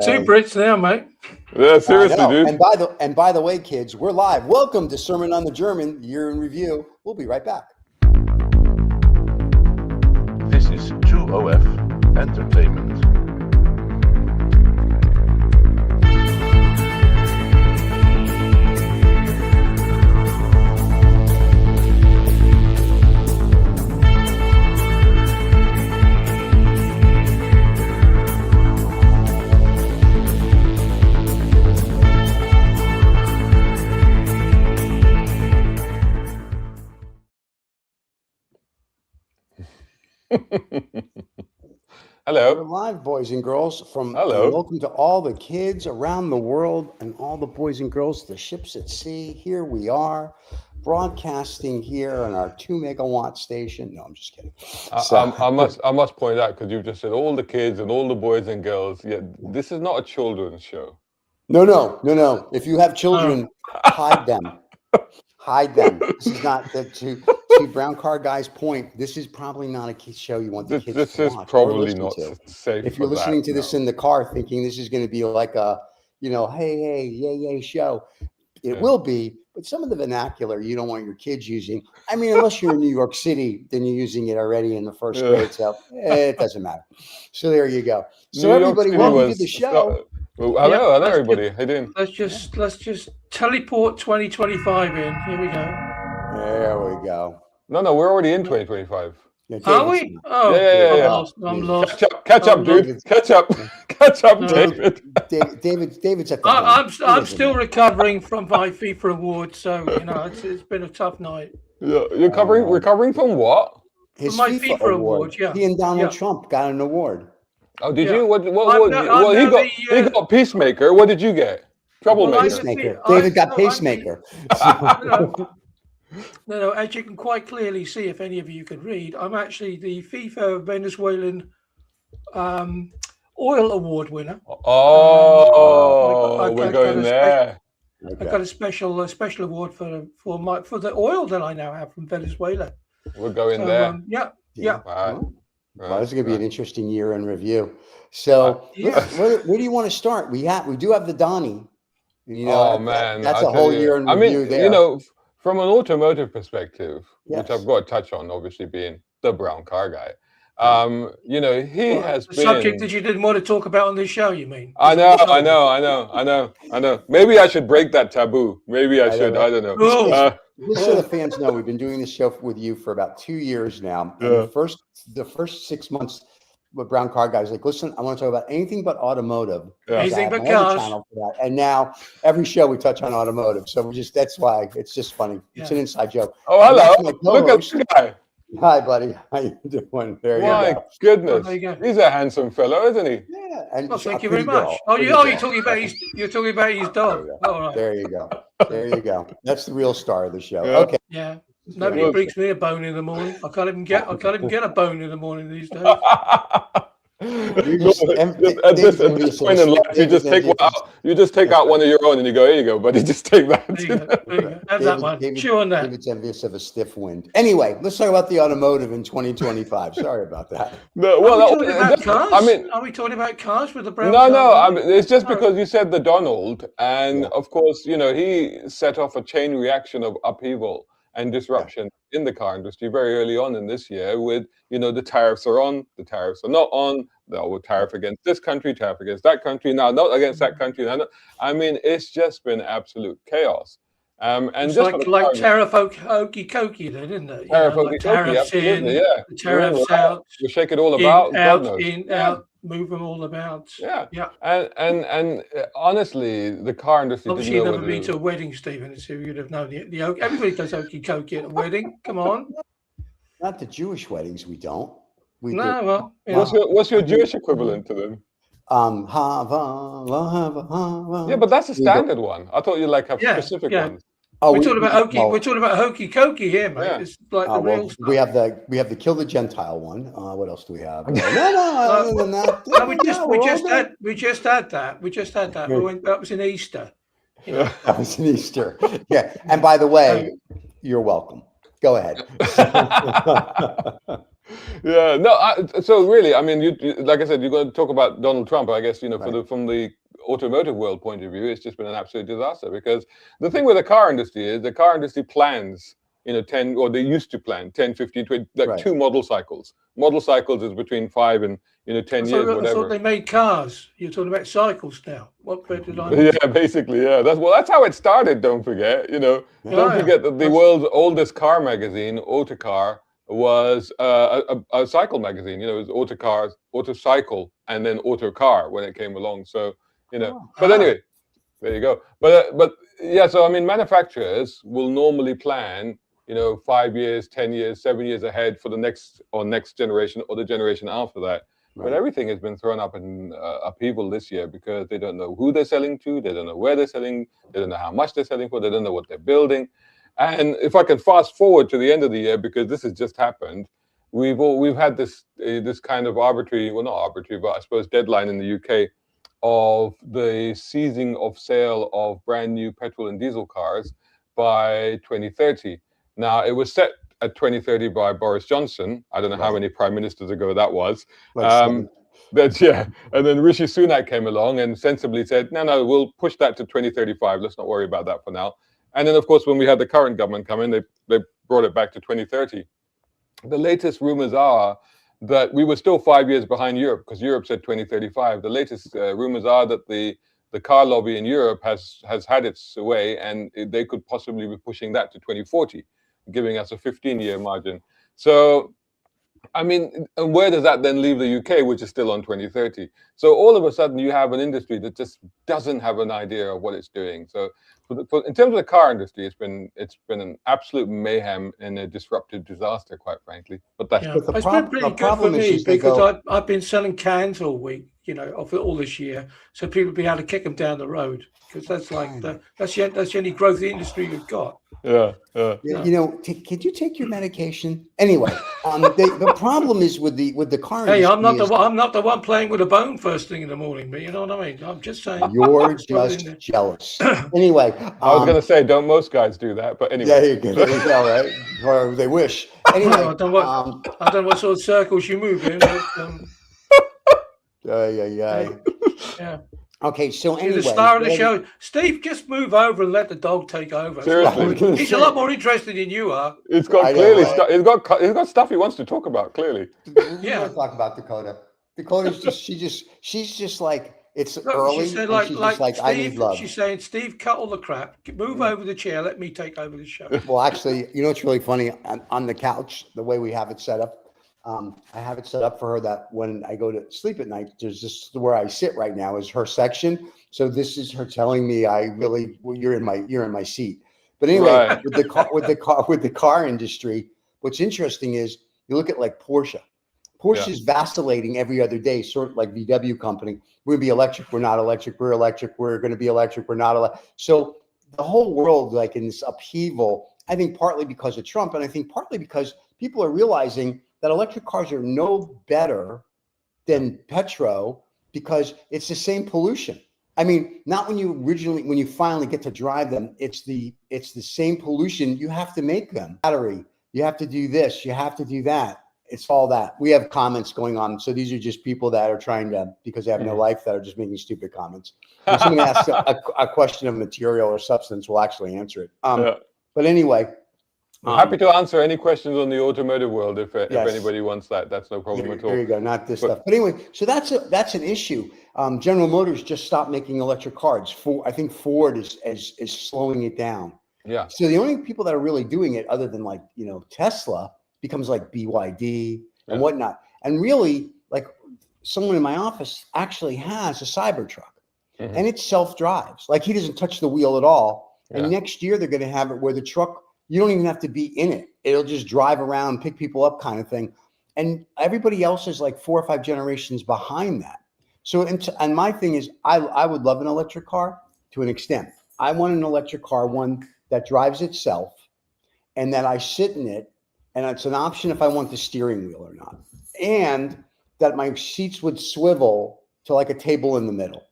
two Brits now, mate. Yeah, seriously, dude. And by the way, kids, we're live. Welcome to Sermon on the German, Year in Review. We'll be right back. This is 2OF Entertainment. Hello. We're live, boys and girls. Hello. Welcome to all the kids around the world and all the boys and girls, the ships at sea. Here we are, broadcasting here on our 2 megawatt station. No, I'm just kidding. I must point out, because you just said all the kids and all the boys and girls. Yeah, this is not a children's show. No. If you have children, hide them. Hide them. This is not to Brown Car Guy's point. This is probably not a kids show you want the kids to watch. This is probably not safe. If you're listening to this in the car, thinking this is going to be like a, hey, yay show, it will be. But some of the vernacular you don't want your kids using. I mean, unless you're in New York City, then you're using it already in the first grade. So it doesn't matter. So there you go. So everybody, welcome to the show. Hello, everybody. How you doing? Let's just teleport 2025 in. Here we go. There we go. No, we're already in 2025. Yeah, Are we? Oh, yeah. I'm lost. Catch up, dude. Catch up, David. David's at the I'm still recovering from my FIFA award, so it's been a tough night. Yeah, you're recovering from what? His my FIFA award. Yeah. He and Donald Trump got an award. Oh, did you? What? He got Peacemaker. What did you get? Troublemaker. Pacemaker. David got Pacemaker. No, as you can quite clearly see, if any of you can read, I'm actually the FIFA Venezuelan oil award winner. Oh, we're going there. I got a special award for the oil that I now have from Venezuela. We're going there. Yeah. Wow. Well, this is going to be an interesting year in review. So, where do you want to start? We do have the Donnie. Man, that's a whole year in review. There. From an automotive perspective, which I've got to touch on, obviously being the Brown Car Guy. He has been subject that you didn't want to talk about on this show. You mean? I know. Maybe I should break that taboo. Maybe I should. I don't know. Just so the fans know, we've been doing this show with you for about 2 years now. And the first 6 months with Brown Car Guys, like, listen, I want to talk about anything but automotive. Anything but cars. And now every show we touch on automotive. So that's why it's just funny. It's an inside joke. Oh, hello. Look at this guy. Hi, buddy. How you doing? There you go. My goodness. He's a handsome fellow, isn't he? Yeah. And thank you very much. You're talking about his dog. All right. There you go. That's the real star of the show. Yeah. Okay. Yeah. Nobody brings me a bone in the morning. I can't even get a bone in the morning these days. At this point in life, you just take out one of your own and you go, here you go, buddy, just take that. There you go. Have that one. Chew on that. David's envious of a stiff wind. Anyway, let's talk about the automotive in 2025. Sorry about that. Are we talking about cars with the Brown? No. It's just because you said the Donald, and of course, he set off a chain reaction of upheaval and disruption in the car industry very early on in this year with, the tariffs are on, the tariffs are not on, the tariff against this country, tariff against that country, now not against that country. It's just been absolute chaos. And it's like tariff hokey cokey then, isn't it? Tariff hokey cokey, absolutely, the tariffs out. You shake it all about. Out, move them all about. Yeah. And honestly, the car industry. Obviously, you've never been to a wedding, Stephen. So you'd have known the everybody does hokey cokey at a wedding. Come on. Not the Jewish weddings. We don't. What's your Jewish equivalent to them? Yeah, but that's a standard one. I thought you have specific ones. Oh, we're talking about hokey cokey here, mate. Yeah. It's like the real stuff. We have the kill the Gentile one. What else do we have? Other than that. No, we just had that. That was in Easter. That was in Easter. Yeah. And by the way, you're welcome. Go ahead. Yeah, no. So really, I mean, like I said, you're going to talk about Donald Trump. I guess Right. from the automotive world point of view, it's just been an absolute disaster because the thing with the car industry is the car industry plans, 10, or they used to plan 10, 15, 20, like Right. two model cycles. Model cycles is between 5 and 10 years, I thought whatever. they made cars. You're talking about cycles now. What bit did I miss? Yeah, basically, yeah. That's how it started. Don't forget, don't Yeah. forget that the world's oldest car magazine, Autocar, was a cycle magazine. It was Autocar, Autocycle, and then Autocar when it came along. So Oh. but anyway, there you go. But yeah, so I mean, manufacturers will normally plan, 5 years, 10 years, 7 years ahead for the next generation or the generation after that. But Right. everything has been thrown up in upheaval this year because they don't know who they're selling to, they don't know where they're selling, they don't know how much they're selling for, they don't know what they're building. And if I can fast forward to the end of the year, because this has just happened, we've had this kind of arbitrary, well, not arbitrary, but I suppose deadline in the UK of the seizing of sale of brand new petrol and diesel cars by 2030. Now, it was set at 2030 by Boris Johnson. I don't know how Right. many prime ministers ago that was. Like seven. And then Rishi Sunak came along and sensibly said, no, we'll push that to 2035. Let's not worry about that for now. And then, of course, when we had the current government come in, they brought it back to 2030. The latest rumors are that we were still 5 years behind Europe because Europe said 2035. The latest rumors are that the car lobby in Europe has had its way, and they could possibly be pushing that to 2040, giving us a 15-year margin. So, I mean, and where does that then leave the UK, which is still on 2030? So all of a sudden, you have an industry that just doesn't have an idea of what it's doing. So, in terms of the car industry, it's been an absolute mayhem and a disruptive disaster, quite frankly. But that's Yeah, But the it's prob- been pretty the good for problem is me they because go- I've been selling cans all week, of all this year, so people be able to kick them down the road because that's like that's the only growth industry we've got. yeah. Yeah, could you take your medication anyway? The problem is with the car Hey, industry. I'm not the one playing with a bone first thing in the morning, but you know what I mean. I'm just saying. You're Just throw it in just there. jealous. Anyway, I was going to say, don't most guys do that? But anyway. yeah, there you go, right? Or they wish. Anyway, I don't know what sort of circles you move in. But, yeah. Okay, so He's anyway, the star of the show. Steve, just move over and let the dog take over. Seriously. He's a lot more interested than you are. It's got I know, clearly right? he's got stuff he wants to talk about, clearly. Yeah, want to talk about Dakota. Dakota's she's just like it's Look, early. she said, And she's just like I need Steve, love. she's saying, Steve, cut all the crap. Move over the chair. Let me take over the show. Well, actually, what's really funny on the couch, the way we have it set up. I have it set up for her that when I go to sleep at night, there's just where I sit right now is her section. So this is her telling me you're in my seat. But anyway, Right. with the car industry, what's interesting is you look at like Porsche. Porsche's vacillating every other day, sort of like VW company. We're gonna be electric, we're not electric, we're electric, we're gonna be electric, we're not electric. So the whole world, like in this upheaval, I think partly because of Trump, and I think partly because people are realizing that electric cars are no better than petro because it's the same pollution. I mean, not when you finally get to drive them, it's the same pollution. You have to make them. Battery, you have to do this, you have to do that. It's all that. We have comments going on. So these are just people that are trying to, because they have no life, that are just making stupid comments. If someone asks a question of material or substance, we'll actually answer it. But anyway, I'm happy to answer any questions on the automotive world if Yes. anybody wants that. That's no problem at all. There you go. Not this stuff. But anyway, so that's an issue. General Motors just stopped making electric cars. I think Ford is slowing it down. Yeah. So the only people that are really doing it, other than like Tesla, becomes like BYD and whatnot. And really, like someone in my office actually has a Cybertruck, and it self-drives. Like he doesn't touch the wheel at all. And next year they're going to have it where the truck, you don't even have to be in it. It'll just drive around, pick people up kind of thing. And everybody else is like 4 or 5 generations behind that. So, and my thing is, I would love an electric car to an extent. I want an electric car, one that drives itself and that I sit in it. And it's an option if I want the steering wheel or not. And that my seats would swivel to like a table in the middle.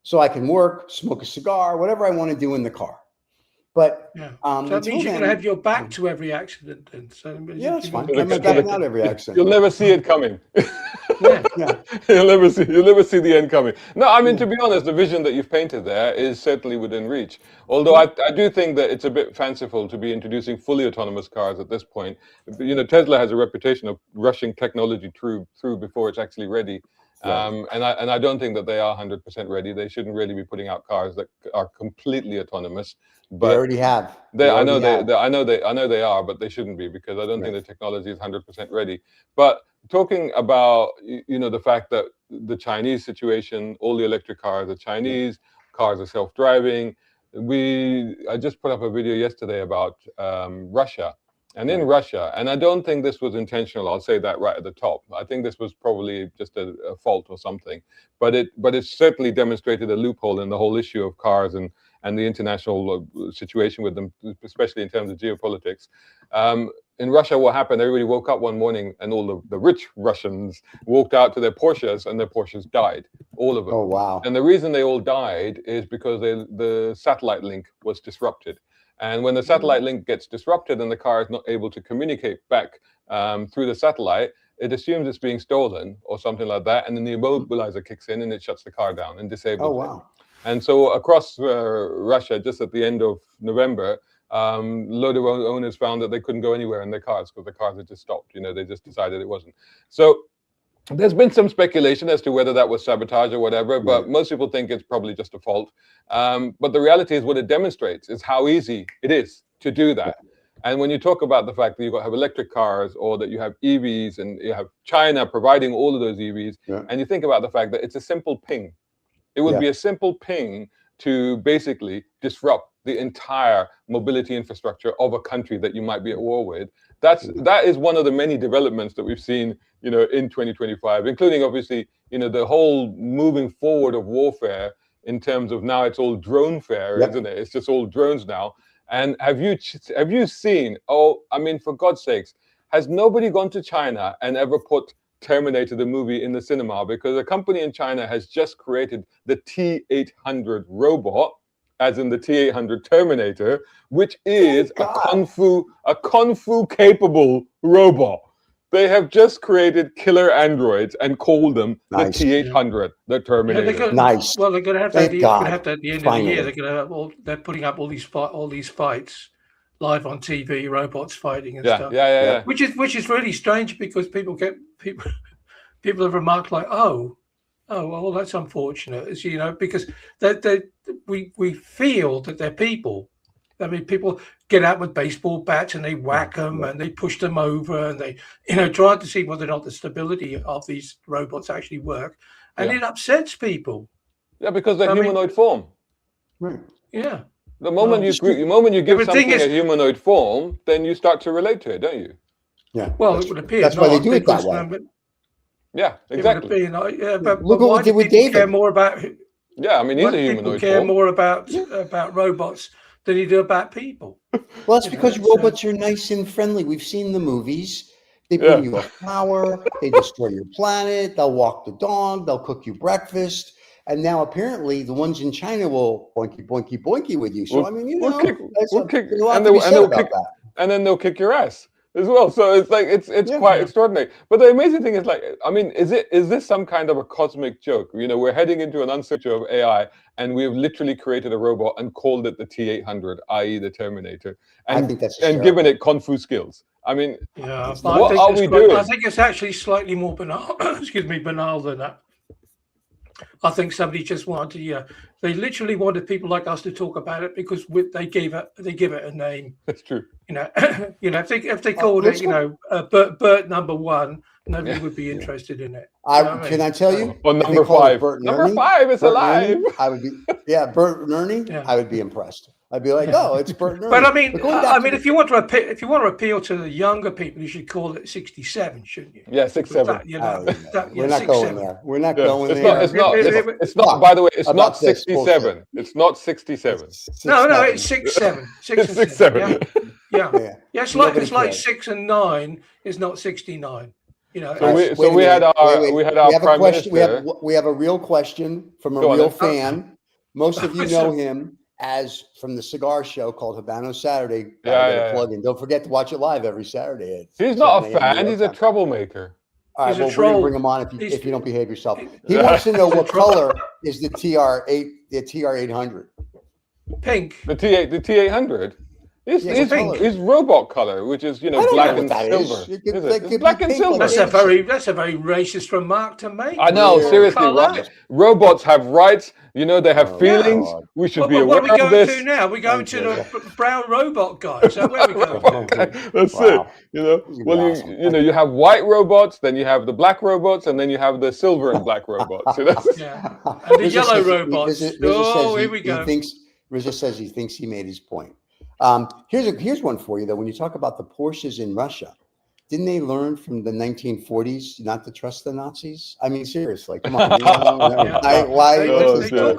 So I can work, smoke a cigar, whatever I want to do in the car. But Yeah. So that means you're going to have your back to every accident, and so yeah, that's fine. So I'm the- backing out every accident. You'll never see it coming. Yeah. Yeah. You'll never see the end coming. No, I mean, Yeah. to be honest, the vision that you've painted there is certainly within reach. Although I do think that it's a bit fanciful to be introducing fully autonomous cars at this point. You know, Tesla has a reputation of rushing technology through before it's actually ready. Right. And I don't think that they are 100% ready. They shouldn't really be putting out cars that are completely autonomous. They But already have. I know they are, but they shouldn't be, because I don't think the technology is 100% ready. But talking about, you know, the fact that the Chinese situation, all the electric cars are Chinese, cars are self-driving. I just put up a video yesterday about Russia. And in Russia, and I don't think this was intentional, I'll say that right at the top. I think this was probably just a fault or something. But it certainly demonstrated a loophole in the whole issue of cars and the international situation with them, especially in terms of geopolitics. In Russia, what happened, everybody woke up one morning and all the rich Russians walked out to their Porsches, and their Porsches died, all of them. Oh, wow. And the reason they all died is because the satellite link was disrupted. And when the satellite link gets disrupted and the car is not able to communicate back through the satellite, it assumes it's being stolen or something like that. And then the immobilizer kicks in and it shuts the car down and disables it. Oh, wow. And so across Russia, just at the end of November, a load of owners found that they couldn't go anywhere in their cars because the cars had just stopped. You know, they just decided it wasn't. So there's been some speculation as to whether that was sabotage or whatever, but most people think it's probably just a fault. But the reality is, what it demonstrates is how easy it is to do that. And when you talk about the fact that you've got to have electric cars, or that you have EVs and you have China providing all of those EVs, and you think about the fact that it's a simple ping. It would be a simple ping to basically disrupt the entire mobility infrastructure of a country that you might be at war with. That is one of the many developments that we've seen, you know, in 2025, including obviously, you know, the whole moving forward of warfare in terms of now it's all drone fare, isn't it? It's just all drones now. And have you seen? Oh, I mean, for God's sakes, has nobody gone to China and ever put Terminator the movie in the cinema? Because a company in China has just created the T-800 robot, as in the T-800 Terminator, which is a kung fu capable robot. They have just created killer androids and called them the T-800, the Terminator. Nice. Well, they're going to have that. At the end Finally. of the year. They're putting up all these fights live on TV, robots fighting and stuff. Yeah. Which is really strange, because people have remarked like, oh, well, that's unfortunate, as you know, because we feel that they're people. I mean, people get out with baseball bats and they whack them and they push them over, and they, you know, try to see whether or not the stability of these robots actually work, and it upsets people. Yeah, because they're humanoid form. Right. Yeah. The moment you give something a humanoid form, then you start to relate to it, don't you? Yeah. Well, it would appear that's why they do it that way. Yeah, exactly. But look why what we do did with people David. care more about? Yeah, I mean, he's a humanoid people care form. more about robots than you do about people. Well, that's because robots are nice and friendly. We've seen the movies. They bring you a flower. They destroy your planet. They'll walk the dog. They'll cook you breakfast. And now apparently the ones in China will boinky, boinky, boinky with you. So, I mean, and then they'll kick your ass as well. So it's like, it's quite extraordinary. But the amazing thing is, like, I mean, is this some kind of a cosmic joke? You know, we're heading into an uncertainty of AI, and we've literally created a robot and called it the T-800, i.e. the Terminator, and I think that's given it kung fu skills. I mean, what are we doing? I think it's actually slightly more banal. Banal than that. I think somebody just wanted to, they literally wanted people like us to talk about it, because they give it a name. That's true. You know, if they called it, Bert number 1, nobody would be interested in it. Can I tell you? Or number 5. Number 5 is alive. I would be, Bert and Ernie. Yeah. I would be impressed. I'd be like, oh, it's Bert and Ernie. But I mean, if you want to appeal to the younger people, you should call it 67, shouldn't you? Yeah, 67. We're not going there. We're not going there. It's not. By the way, it's not 67. It's not 67. No, it's 6-7. 6-7. Yeah. It's like 6 and 9 is not 69. You know. So we had our prime minister. We have a real question from a real fan. Most of you know him as from the cigar show called Habano Saturday. Plug in. Don't forget to watch it live every Saturday. He's not a fan. He's a troublemaker. All right, He's a well, we're gonna troll. bring him on if you don't behave yourself. He wants to know what color is the TR-800. Pink. The T800. It's robot color, which is black and silver. It's black and silver. That's a very racist remark to make. I know, seriously. Right? Robots have rights. They have feelings. God. We should be aware what are we of going this. to now? We're going to the brown robot guy. So where are we going? That's it. You have white robots, then you have the black robots, and then you have the silver and black robots. And the yellow robots. Here we go. Rizzo says he thinks he made his point. Here's one for you though. When you talk about the Porsches in Russia, didn't they learn from the 1940s not to trust the Nazis? I mean, seriously, come on. They talk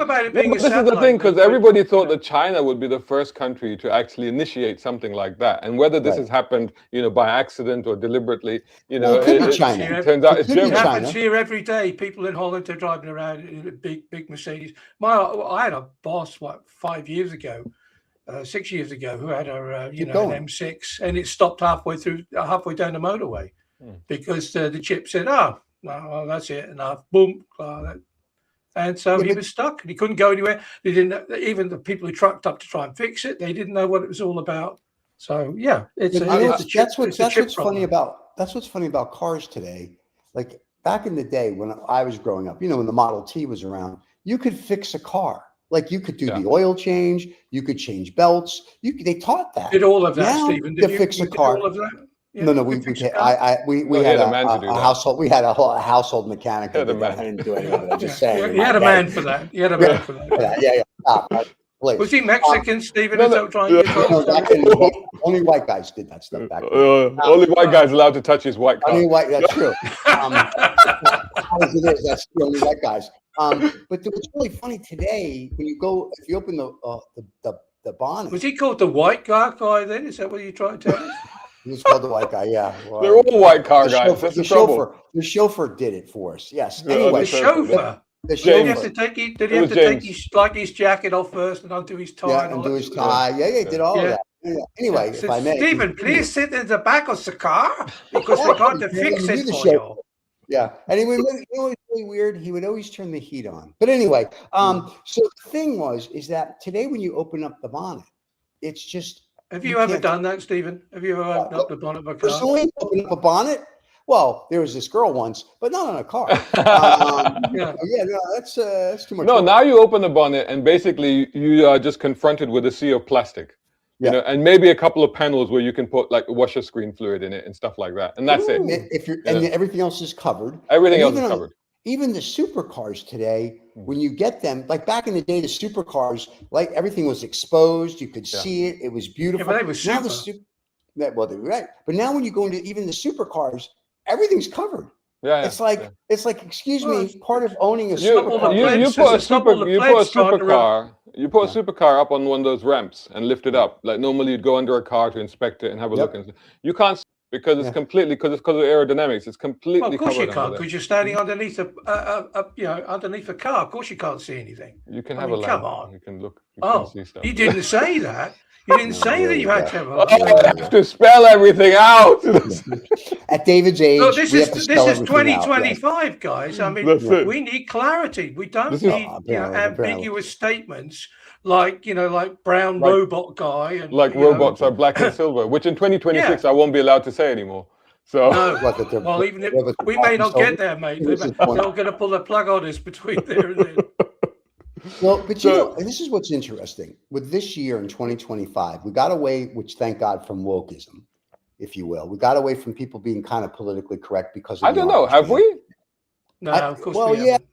about it being this is the thing, because everybody thought that China would be the first country to actually initiate something like that, and whether this has happened, by accident or deliberately, it could be China. It turns out it's Germany. It happens here every day. People in Holland are driving around in a big Mercedes. I had a boss 5 years ago. 6 years ago, who had an M6, and it stopped halfway down the motorway because the chip said, "Oh, no, that's it, enough." Boom, and so he was stuck, and he couldn't go anywhere. They didn't. Even the people who trucked up to try and fix it, they didn't know what it was all about. So that's what's funny about cars today. Like back in the day when I was growing up, when the Model T was around, you could fix a car. Like you could do the oil change, you could change belts. They taught that. Did all of that, now, Stephen? To fix a car. All of that? Yeah, No, we had a household. We had a household mechanic. I didn't do any of it. I'm just saying. You had a man for that. You had a man for that. Was he Mexican, Stephen? Only white guys did that stuff back then. Only white guys allowed to touch his white car. Only white. That's true. That's the only white guys. But what's really funny today, when you open the bonnet. Was he called the white guy then? Is that what you're trying to tell us? He was called the white guy, yeah. Well, they're all white car guys. The chauffeur did it for us. Yes. Anyway, the chauffeur. Did he have to take his jacket off first and undo his tie? Yeah, undo his tie. Yeah, he did all of that. Yeah. Anyway, if I may. Stephen, please sit in the back of the car because we're going to fix it for you. Yeah, and it was really weird. He would always turn the heat on. But anyway, so the thing is that today when you open up the bonnet, it's just. Have you ever done that, Stephen? Have you ever opened up the bonnet of a car? Personally, open up a bonnet? Well, there was this girl once, but not on a car. That's too much. No, now you open the bonnet and basically you are just confronted with a sea of plastic. And maybe a couple of panels where you can put like washer screen fluid in it and stuff like that, and that's it. And everything else is covered. Everything else is covered. Even the supercars today, when you get them, like back in the day, the supercars, like everything was exposed. You could see it. It was beautiful. Yeah, but they were super. Well, they were right. But now when you go into even the supercars, everything's covered. Yeah, it's like excuse me, part of owning a supercar. You put a supercar up on one of those ramps and lift it up. Like normally you'd go under a car to inspect it and have a look. And you can't because it's completely because of aerodynamics. It's completely covered. Of course you can't because you're standing underneath underneath a car. Of course you can't see anything. You can have a lamp. Come on, you can look. You can see stuff. You didn't say that. You didn't say that you had to have a I have to spell everything out. At David's age, no, this is 2025, guys. I mean, we need clarity. We don't need ambiguous statements like brown robot guy and like robots are black and silver, which in 2026 I won't be allowed to say anymore. So well, even if we may not get there, mate. They're not going to pull the plug on us between there and then. Well, but this is what's interesting. With this year in 2025, we got away, which thank God, from wokeism, if you will. We got away from people being kind of politically correct because of I don't know. Have we? No, of course we haven't.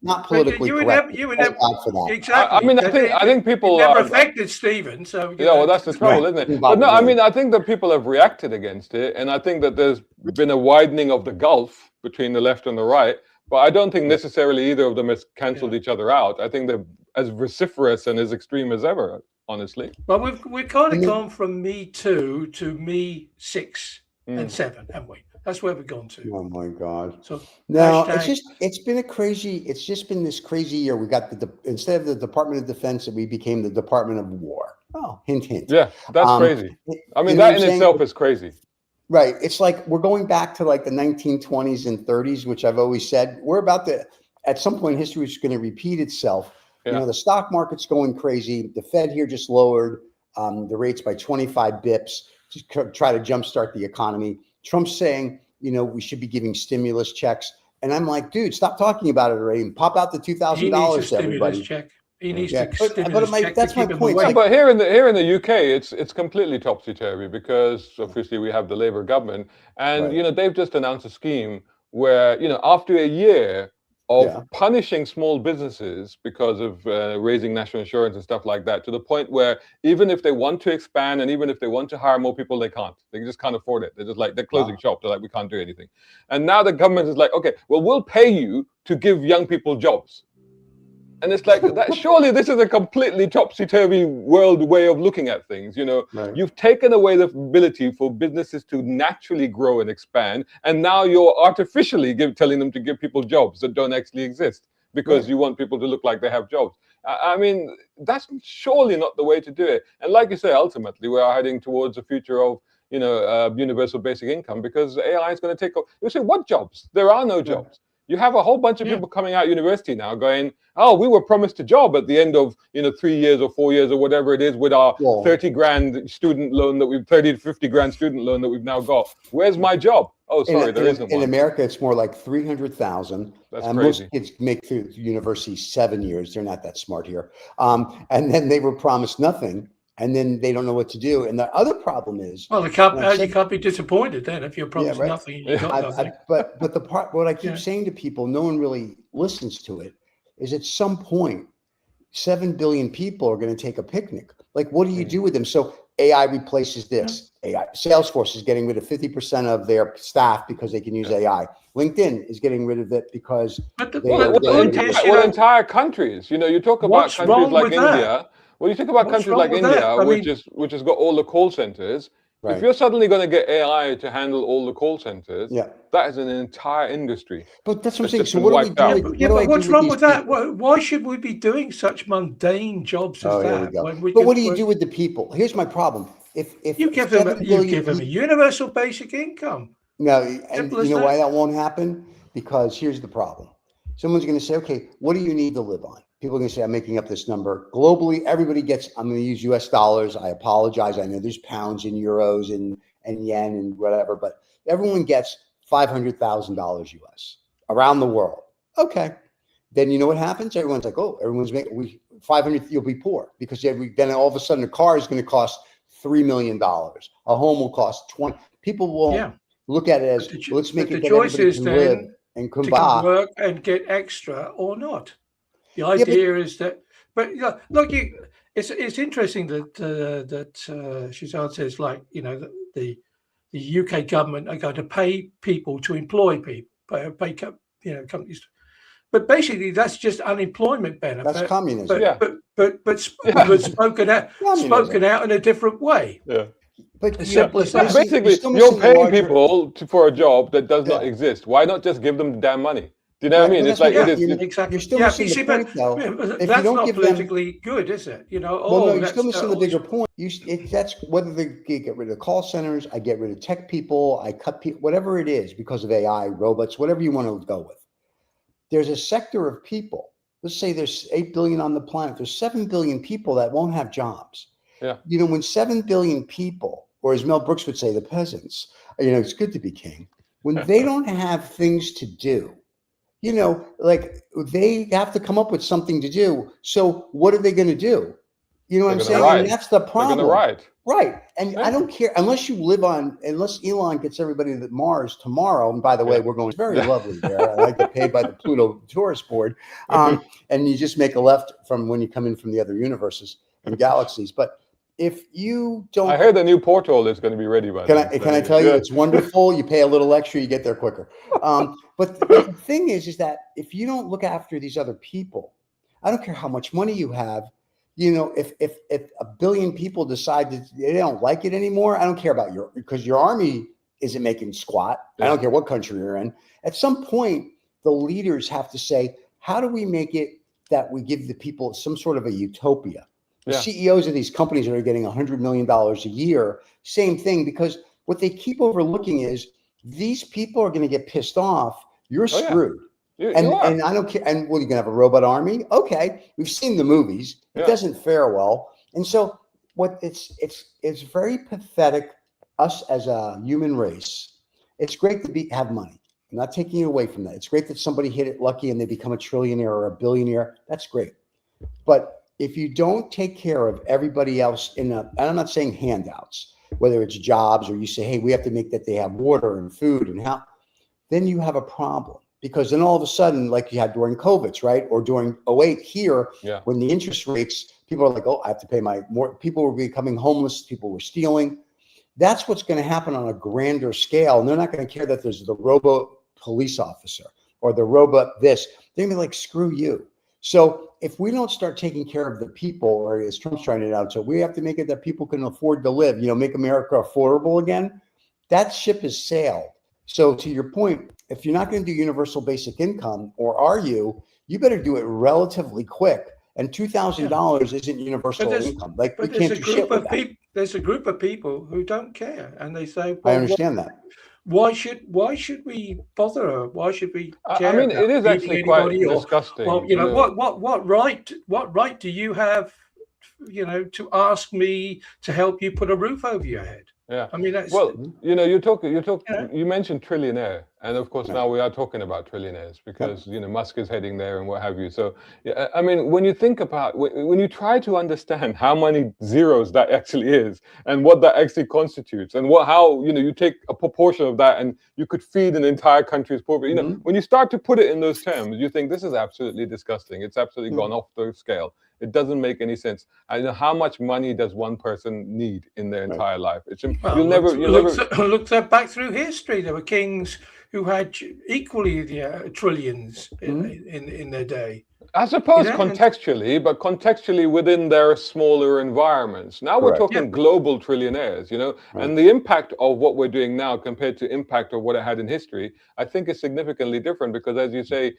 Not politically correct. You would never, for that. exactly. I mean, I think people never affected Stephen. So well, that's the trouble, isn't it? But no, I mean, I think that people have reacted against it, and I think that there's been a widening of the gulf between the left and the right. But I don't think necessarily either of them has cancelled each other out. I think they're as vociferous and as extreme as ever, honestly. Well, we've kind of gone from Me Too to Me 6 and 7, haven't we? That's where we've gone to. Oh my God. So No, hashtag- it's just been this crazy year. We got instead of the Department of Defense, we became the Department of War. Oh, hint, hint. Yeah, that's crazy. I mean, that in itself is crazy. Right. It's like we're going back to like the 1920s and 30s, which I've always said we're about to, at some point, history is going to repeat itself. Yeah. You know, the stock market's going crazy. The Fed here just lowered the rates by 25 bips to try to jumpstart the economy. Trump's saying, you know, we should be giving stimulus checks. And I'm like, dude, stop talking about it already and pop out the $2,000 to everybody. Check. He needs Yeah, to stimulus check. that's my point. Yeah, but here in the UK, it's completely topsy-turvy because obviously we have the Labour government, and Right. you know they've just announced a scheme where you know after a year of punishing small businesses because of raising national insurance and stuff like that, to the point where even if they want to expand and even if they want to hire more people, they can't. They just can't afford it. They're just like they're closing shop. They're like, we can't do anything. And now the government is like, okay, well we'll pay you to give young people jobs. And it's like that. Surely this is a completely topsy-turvy world way of looking at things. You know, you've taken away the ability for businesses to naturally grow and expand, and now you're artificially telling them to give people jobs that don't actually exist because you want people to look like they have jobs. I mean, that's surely not the way to do it. And like you say, ultimately, we are heading towards a future of universal basic income because AI is going to take over. You say, what jobs? There are no jobs. You have a whole bunch of people coming out of university now going, oh, we were promised a job at the end of 3 years or 4 years or whatever it is with our 30 grand student loan that we've 30 to 50 grand student loan that we've now got. Where's my job? Oh, sorry, there isn't one. In America, it's more like 300,000. That's crazy. Most kids make through university 7 years. They're not that smart here. And then they were promised nothing. And then they don't know what to do. And the other problem is, well, you can't be disappointed then if you're promised nothing. You got nothing. But what I keep saying to people, no one really listens to it, is at some point, 7 billion people are going to take a picnic. Like, what do you do with them? So AI replaces this. AI. Salesforce is getting rid of 50% of their staff because they can use AI. LinkedIn is getting rid of it because entire countries. You talk about countries like India. Well, you think about countries like India, which has got all the call centers. Right. If you're suddenly going to get AI to handle all the call centers, that is an entire industry. But that's what I'm saying. So what do we do? But what's wrong with that? Why should we be doing such mundane jobs as that? But what do you do with the people? Here's my problem. If you give them a universal basic income. No, and you know why that won't happen? Because here's the problem. Someone's going to say, okay, what do you need to live on? People are going to say, I'm making up this number. Globally, everybody gets, I'm going to use US dollars. I apologize. I know there's pounds and euros and yen and whatever, but everyone gets $500,000 US around the world. Okay. Then you know what happens? Everyone's like, oh, everyone's making 500, you'll be poor because then all of a sudden a car is going to cost $3 million. A home will cost 20. People will look at it as, let's make it that everybody can live and to work and get extra or not. The idea is that, but look, it's interesting that Shazad says, like, the UK government are going to pay people to employ people, pay companies, but basically that's just unemployment benefit. That's communism. But spoken out in a different way. Yeah. But simple as that. Basically, you're paying people for a job that does not exist. Why not just give them the damn money? Do you know what I mean? It's like exactly. You're still missing the point, though. If that's not politically good, is it? No, you're still missing the bigger point. That's whether they get rid of call centers, I get rid of tech people, I cut people, whatever it is, because of AI, robots, whatever you want to go with. There's a sector of people. Let's say there's 8 billion on the planet. There's 7 billion people that won't have jobs. Yeah. When 7 billion people, or as Mel Brooks would say, the peasants, it's good to be king. When they don't have things to do, like they have to come up with something to do. So what are they going to do? You know what I'm saying? And that's the problem. Right. And I don't care unless Elon gets everybody to Mars tomorrow. And by the way, we're going very lovely there. I get paid by the Pluto Tourist Board. And you just make a left from when you come in from the other universes and galaxies. But if you don't, I heard the new portal is going to be ready by then. Can I tell you, it's wonderful. You pay a little extra, you get there quicker. But the thing is that if you don't look after these other people, I don't care how much money you have. If 1 billion people decide that they don't like it anymore, I don't care about because your army isn't making squat. Yeah. I don't care what country you're in. At some point, the leaders have to say, how do we make it that we give the people some sort of a utopia? The CEOs of these companies that are getting $100 million a year, same thing, because what they keep overlooking is these people are going to get pissed off. You're screwed. You And are. I don't care. And well, you're going to have a robot army. Okay. We've seen the movies. It doesn't fare well. And so it's very pathetic. Us as a human race, it's great to have money. I'm not taking you away from that. It's great that somebody hit it lucky and they become a trillionaire or a billionaire. That's great. But if you don't take care of everybody else and I'm not saying handouts, whether it's jobs or you say, hey, we have to make that they have water and food and how, then you have a problem. Because then all of a sudden, like you had during COVID, right? Or during 08 here, when the interest rates, people are like, oh, I have to pay more. People were becoming homeless. People were stealing. That's what's going to happen on a grander scale. And they're not going to care that there's the robo police officer or the robot this. They're going to be like, screw you. So if we don't start taking care of the people, or as Trump's trying it out, so we have to make it that people can afford to live, make America affordable again. That ship has sailed. So to your point, if you're not going to do universal basic income, or are you better do it relatively quick. And $2,000 isn't universal income. Like we can't do shit with that. There's a group of people who don't care, and they say, well, I understand that. Why should we bother? Why should we care? I mean, it is actually quite disgusting. Well, what right do you have, to ask me to help you put a roof over your head? Yeah. I mean, that's, you mentioned trillionaire, and of course now we are talking about trillionaires because Musk is heading there and what have you. So I mean, when you think about when you try to understand how many zeros that actually is and what that actually constitutes and how you take a proportion of that and you could feed an entire country's poor. When you start to put it in those terms, you think this is absolutely disgusting. It's absolutely gone off the scale. It doesn't make any sense. I know how much money does one person need in their entire life. Look back through history. There were kings who had equally trillions in their day. I suppose contextually, but contextually within their smaller environments. Now we're talking global trillionaires, and the impact of what we're doing now compared to impact of what it had in history, I think is significantly different because as you say,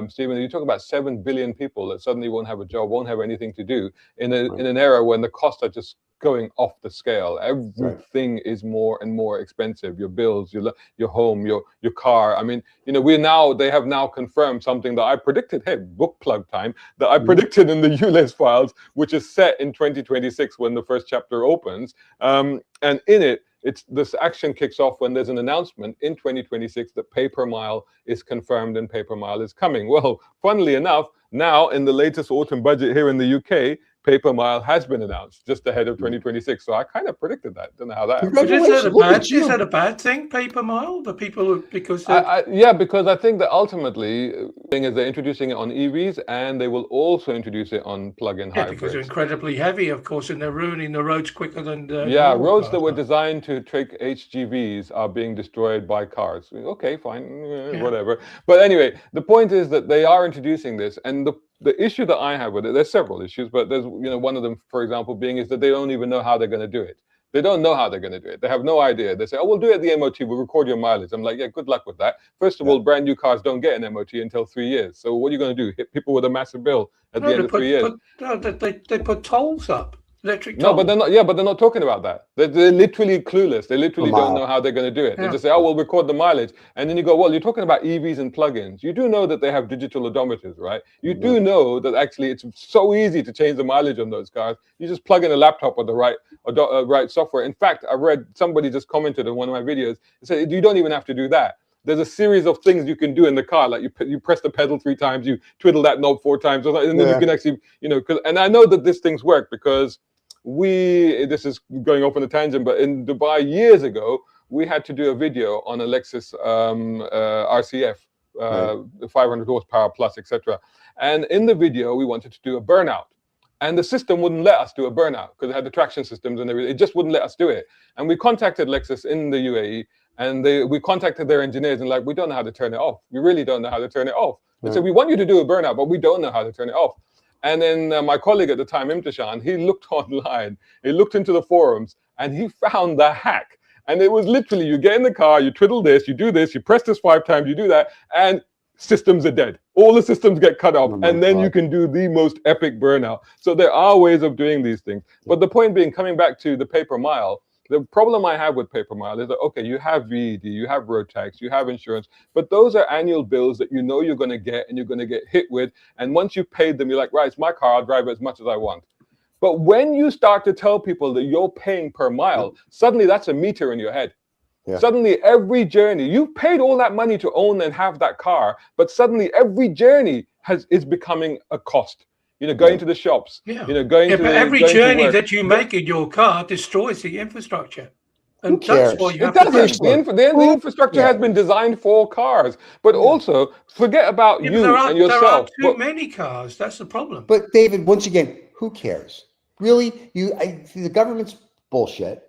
Stephen, you talk about 7 billion people that suddenly won't have a job, won't have anything to do in an era when the costs are just going off the scale. Everything is more and more expensive. Your bills, your home, your car. I mean, they have now confirmed something that I predicted. Hey, book plug time that I predicted in the ULEZ files, which is set in 2026 when the first chapter opens. And in it, this action kicks off when there's an announcement in 2026 that pay-per-mile is confirmed and pay-per-mile is coming. Well, funnily enough, now in the latest autumn budget here in the UK, pay-per-mile has been announced just ahead of 2026. So I kind of predicted that. Don't know how that happened. Is that a bad thing, pay-per-mile? The people because because I think that ultimately the thing is they're introducing it on EVs and they will also introduce it on plug-in hybrids. Because they're incredibly heavy, of course, and they're ruining the roads quicker than roads that were designed to take HGVs are being destroyed by cars. Okay, fine, whatever. But anyway, the point is that they are introducing this, and the issue that I have with it, there's several issues, but there's one of them, for example, being is that they don't even know how they're going to do it. They don't know how they're going to do it. They have no idea. They say, oh, we'll do it at the MOT. We'll record your mileage. I'm like, yeah, good luck with that. First of all, brand new cars don't get an MOT until 3 years. So what are you going to do? Hit people with a massive bill at the end of 3 years? They put tolls up. Electric tolls. No, but they're not. Yeah, but they're not talking about that. They're literally clueless. They literally don't know how they're going to do it. They just say, "Oh, we'll record the mileage," and then you go, "Well, you're talking about EVs and plug-ins. You do know that they have digital odometers, right? You do know that actually it's so easy to change the mileage on those cars. You just plug in a laptop with the right software. In fact, I read somebody just commented on one of my videos and said you don't even have to do that. There's a series of things you can do in the car, like you press the pedal 3 times, you twiddle that knob 4 times, and then you can actually, and I know that these things work because this is going off on a tangent, but in Dubai years ago, we had to do a video on a Lexus RCF, 500 horsepower plus, etc. And in the video, we wanted to do a burnout. And the system wouldn't let us do a burnout because it had the traction systems and everything. It just wouldn't let us do it. And we contacted Lexus in the UAE, and we contacted their engineers and we don't know how to turn it off. We really don't know how to turn it off. They said, we want you to do a burnout, but we don't know how to turn it off. And then my colleague at the time, Imtishan, he looked online, he looked into the forums, and he found the hack. And it was literally, you get in the car, you twiddle this, you do this, you press this 5 times, you do that, and systems are dead. All the systems get cut off, and then you can do the most epic burnout. So there are ways of doing these things. But the point being, coming back to the paper mile, the problem I have with paper mile is that, okay, you have VED, you have road tax, you have insurance, but those are annual bills that you know you're going to get and you're going to get hit with. And once you've paid them, you're like, right, it's my car, I'll drive it as much as I want. But when you start to tell people that you're paying per mile, suddenly that's a meter in your head. Yeah. Suddenly every journey, you've paid all that money to own and have that car, but suddenly every journey is becoming a cost. You know, going to the shops, you know, going to but every journey that you make in your car destroys the infrastructure. And who cares? That's what you have the infrastructure has been designed for cars, but also forget about you and yourself. There are too many cars. That's the problem. But David, once again, who cares? Really, the government's bullshit.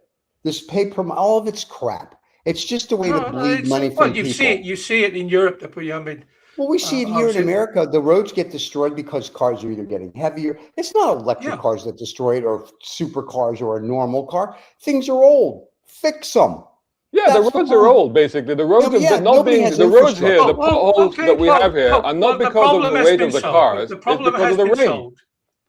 This paper, all of it's crap. It's just a way to bleed money from people. You see it in Europe. Well, we see it here in America. The roads get destroyed because cars are either getting heavier. It's not electric cars that destroy it, or supercars, or a normal car. Things are old. Fix them. Yeah, the roads are old, basically. The roads are not being, the roads here, the potholes that we have here are not because of the weight of the cars. It's because of the rain.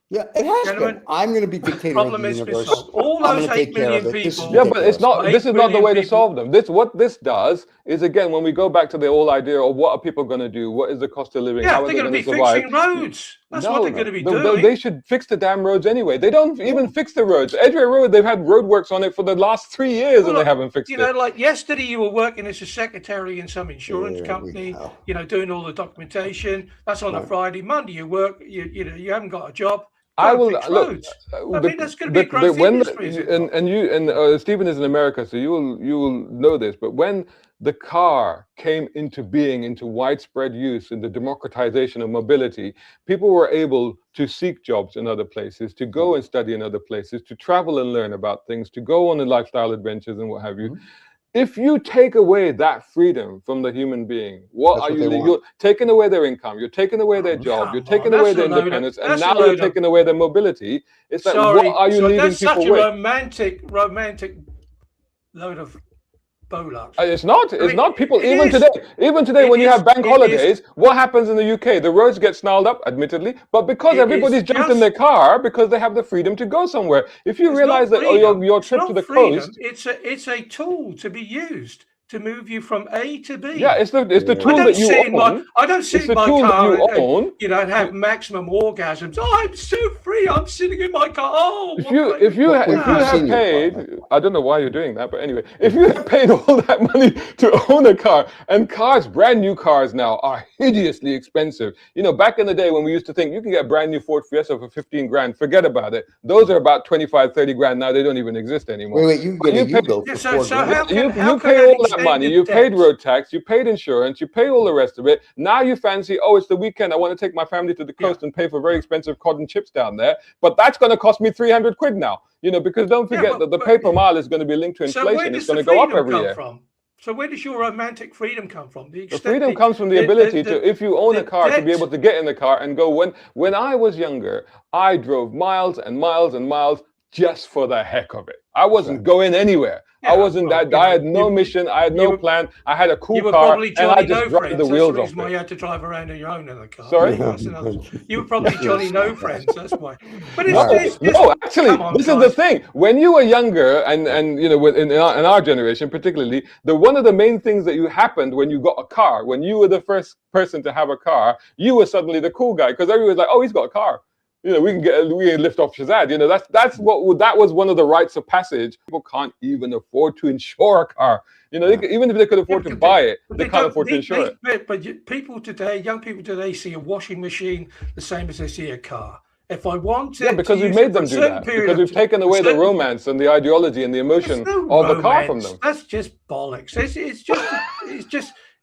Yeah, it has been. I'm going to be dictator of the universe. All those 8 million people. Yeah, but it's not. This is not the way to solve them. What this does is, again, when we go back to the whole idea of what are people going to do, what is the cost of living, how are they going to survive? Fixing roads. That's what they're going to be doing. They should fix the damn roads anyway. They don't even fix the roads. Edgware Road, they've had roadworks on it for the last 3 years, and they haven't fixed it. You know, like yesterday, you were working as a secretary in some insurance company. You know, doing all the documentation. That's on a Friday. Monday, you work. You haven't got a job. I will look. I mean, that's going to be a growth industry. Stephen is in America, so you will know this. But when the car came into being, into widespread use, in the democratization of mobility, people were able to seek jobs in other places, to go and study in other places, to travel and learn about things, to go on lifestyle adventures and what have you. If you take away that freedom from the human being, you're taking away their income, you're taking away their job, you're taking away their independence, and now you're taking away their mobility. It's like, what are you leaving people with? That's such a romantic load of bollocks. It's not. It's not. People, even today, when you have bank holidays, what happens in the UK? The roads get snarled up, admittedly, but because everybody's jumped in their car because they have the freedom to go somewhere. If you realize that your trip to the coast, it's a tool to be used to move you from A to B. Yeah, it's the tool that you own. I don't sit in my car and have maximum orgasms. Oh, I'm so free. I'm sitting in my car. Oh, if you have paid, I don't know why you're doing that, but anyway, if you have paid all that money to own a car, and cars, brand new cars now are hideously expensive. You know, back in the day when we used to think you can get a brand new Ford Fiesta for 15 grand, forget about it. Those are about 25, 30 grand now. They don't even exist anymore. Wait, you get a U-Go for 4 grand. You pay all that money, you paid road tax, you paid insurance, you paid all the rest of it. Now you fancy, it's the weekend, I want to take my family to the coast and pay for very expensive cotton chips down there, but that's going to cost me 300 quid now, because don't forget that the paper mile is going to be linked to inflation. It's going to go up every year. So where does your romantic freedom come from? The freedom comes from the ability to, if you own a car, to be able to get in the car and go. When I was younger, I drove miles and miles and miles just for the heck of it. I wasn't going anywhere. I wasn't. I had no mission. I had no plan. I had a cool car, and I just dropped the wheels off. That's why you had to drive around on your own in the car. Sorry, you were probably Johnny No Friends. That's why. But actually, this is the thing. When you were younger, and in our generation particularly, one of the main things that happened when you got a car, when you were the first person to have a car, you were suddenly the cool guy because everyone was like, "Oh, he's got a car." We can lift off Shazad. That was one of the rites of passage. People can't even afford to insure a car. Even if they could afford to buy it, they can't afford to insure it. But young people today see a washing machine the same as they see a car. If I want to, because we've made them do that. Because we've taken away the romance and the ideology and the emotion of a car from them. That's just bollocks.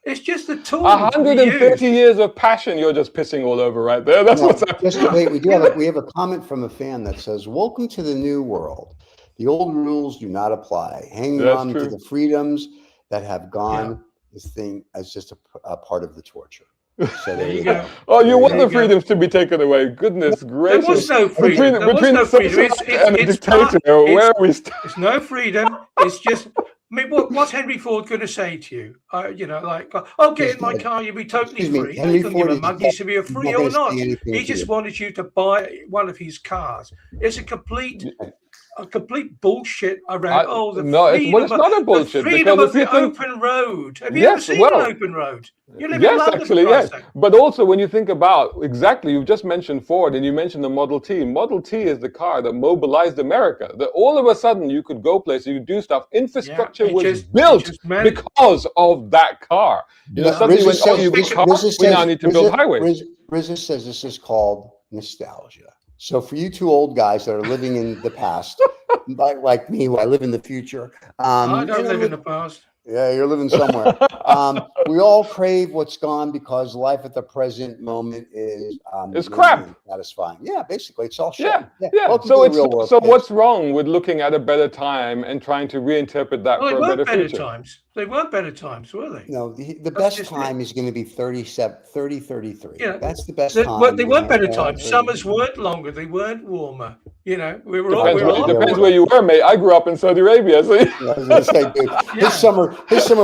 It's just a tool. 130 years of passion. You're just pissing all over right there. That's what's happening. Just wait. We have a comment from a fan that says, "Welcome to the new world. The old rules do not apply. Hanging on to the freedoms that have gone. This thing as just a part of the torture." So there you go. Oh, you want the freedoms to be taken away? Goodness gracious! There was no freedom. Between the socialist and a dictator, where are we? It's no freedom. It's just I mean, what's Henry Ford going to say to you? You know, like, oh, get in my car, you'll be totally free. Henry He couldn't Ford give a is monkey's if you're he's free not or gonna not. say anything He to just you. wanted you to buy one of his cars. It's a complete bullshit around. The freedom, it's not a bullshit, the freedom because of if you the think, open road. Have you ever yes, seen an well, open road? You live in yes, London, actually, for yes. Christ's sake. But also, when you think about exactly, you've just mentioned Ford and you mentioned the Model T. Model T is the car that mobilized America. That all of a sudden you could go places, you could do stuff. Infrastructure was built because of that car. You know, suddenly when you got cars, we now need to build highways. Rizza says this is called nostalgia. So for you two old guys that are living in the past, like me, who I live in the future. I don't live in the past. Yeah, you're living somewhere. We all crave what's gone because life at the present moment is it's crap. Satisfying. Yeah, basically, it's all shit. Yeah. So it's real world, so what's wrong with looking at a better time and trying to reinterpret that for a better future? Times. They weren't better times, were they? No, the best time is going to be 33. Yeah, that's the best time. They weren't better times. Summers weren't longer. They weren't warmer. You know, we were depends where you were, mate. I grew up in Saudi Arabia, so I was going to say, dude, his summer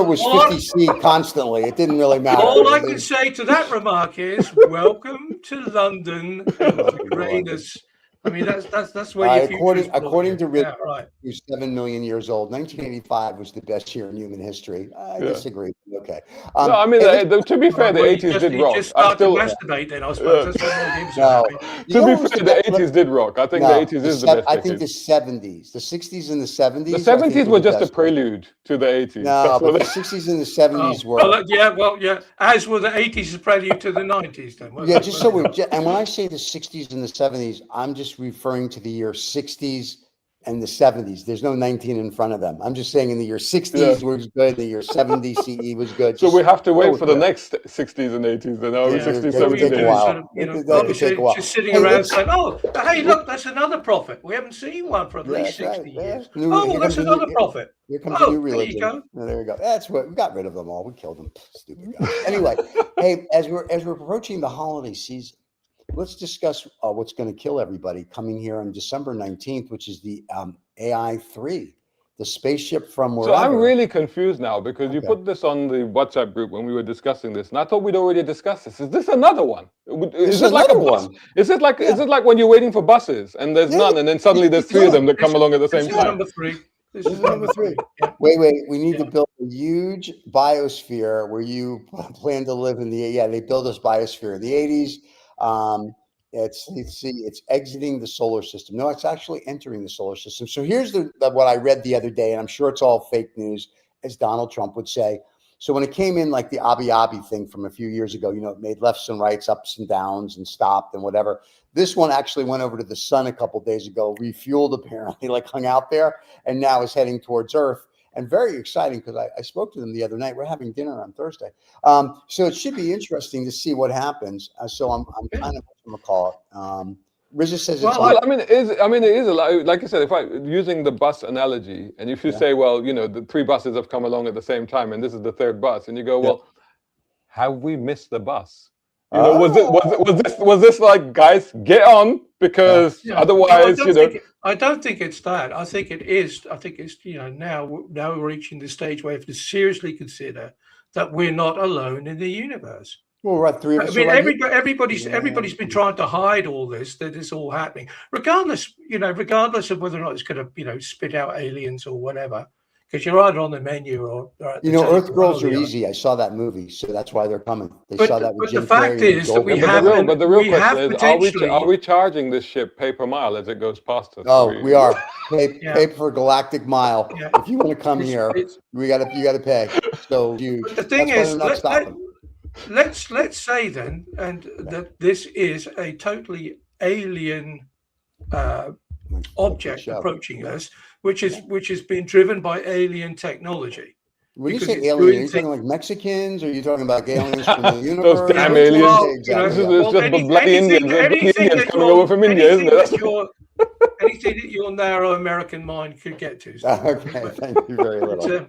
was 50C constantly. It didn't really matter. All I can say to that remark is, welcome to London and the greatness. I mean, that's where your future according to Rick, right. who's 7 million years old, 1985 was the best year in human history. I disagree. Okay. No, I mean, to be fair, the 80s did rock. Just start to masturbate then, I suppose. That's no. To be fair, the 80s did rock. I think the 80s is the best. I think the 70s, the 60s and the 70s. The 70s were just a prelude to the 80s. No, but the 60s and the 70s were. As were the 80s a prelude to the 90s then. Yeah, just so and when I say the 60s and the 70s, I'm just referring to the year 60s and the 70s. There's no 19 in front of them. I'm just saying in the year 60s was good, the year 70 CE was good. So we have to wait for the next 60s and 80s, and now 60s, 70s. Take a while. Just sitting around saying, hey, look, that's another prophet. We haven't seen one for at least 60 years. That's another prophet. Here comes a new religion. There you go. That's what we got rid of them all. We killed them. Stupid guys. Anyway, hey, as we're approaching the holiday season, let's discuss what's going to kill everybody coming here on December 19th, which is the AI-3, the spaceship from wherever. So I'm really confused now because you put this on the WhatsApp group when we were discussing this, and I thought we'd already discussed this. Is this another one? Is it like a bus? Is it like when you're waiting for buses and there's none, and then suddenly there's three of them that come along at the same time? Number 3. This is number 3. Yeah. Wait. We need to build a huge biosphere where you plan to live in they built this biosphere in the 80s. It's exiting the solar system. No, it's actually entering the solar system. So here's what I read the other day, and I'm sure it's all fake news, as Donald Trump would say. So when it came in, like the Abiy Abiy thing from a few years ago, it made lefts and rights, ups and downs, and stopped and whatever. This one actually went over to the sun a couple of days ago, refueled apparently, like hung out there, and now is heading towards Earth. And very exciting because I spoke to them the other night. We're having dinner on Thursday. So it should be interesting to see what happens. So I'm kind of going to call it. Rizza says it's it is like I said, if using the bus analogy, and if you say, well, the 3 buses have come along at the same time, and this is the 3rd bus, and you go, well, have we missed the bus? Was this like, guys, get on, because otherwise, I don't think it's that. I think it is. I think it's now we're reaching the stage where we have to seriously consider that we're not alone in the universe. Well, we're at 3 of us. I mean, everybody's been trying to hide all this, that it's all happening, regardless of whether or not it's going to spit out aliens or whatever. Because you're either on the menu or Earth Girls are easy. I saw that movie, so that's why they're coming. They saw that with Jim Carrey. But the fact is that we have. But the real question is, are we charging this ship pay per mile as it goes past us? Oh, we are. Pay per galactic mile. Yeah. If you want to come here, you got to pay. So the thing is, let's say then, that this is a totally alien object approaching us, which is being driven by alien technology. When you say alien, are you talking like Mexicans, or are you talking about aliens from the universe? Those damn aliens. It's just bloody Indians coming over from India, isn't it? Anything that your narrow American mind could get to. Okay, thank you very little.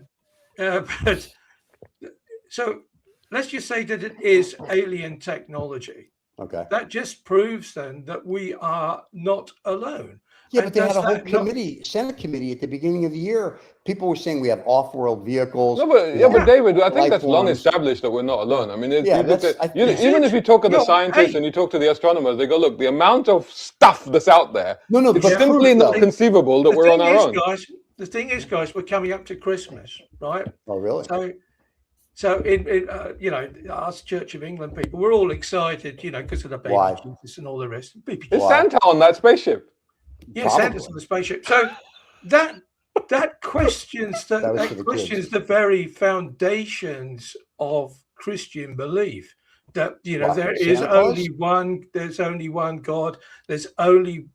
So let's just say that it is alien technology. Okay. That just proves then that we are not alone. Yeah, And but they had does a whole that not- committee, Senate committee at the beginning of the year. People were saying we have off-world vehicles. No, but we yeah, but have David, I think life that's long forms. established that we're not alone. I mean, if Yeah, you look that's- at I- that's even it. if you talk to the Yo, scientists hey. and you talk to the astronomers, they go, look, the amount of stuff that's out there No, is but simply proof, not though. conceivable that The we're on thing our is, own. guys, we're coming up to Christmas, right? Oh, really? So in us Church of England people, we're all excited, because of the baby Why? Jesus and all the rest. Baby Is Why? Santa on that spaceship? Yeah, Santa's on the spaceship. So that questions That was that for the questions kids. the very foundations of Christian belief. That What, there is Santa Claus? there's only one God, there's only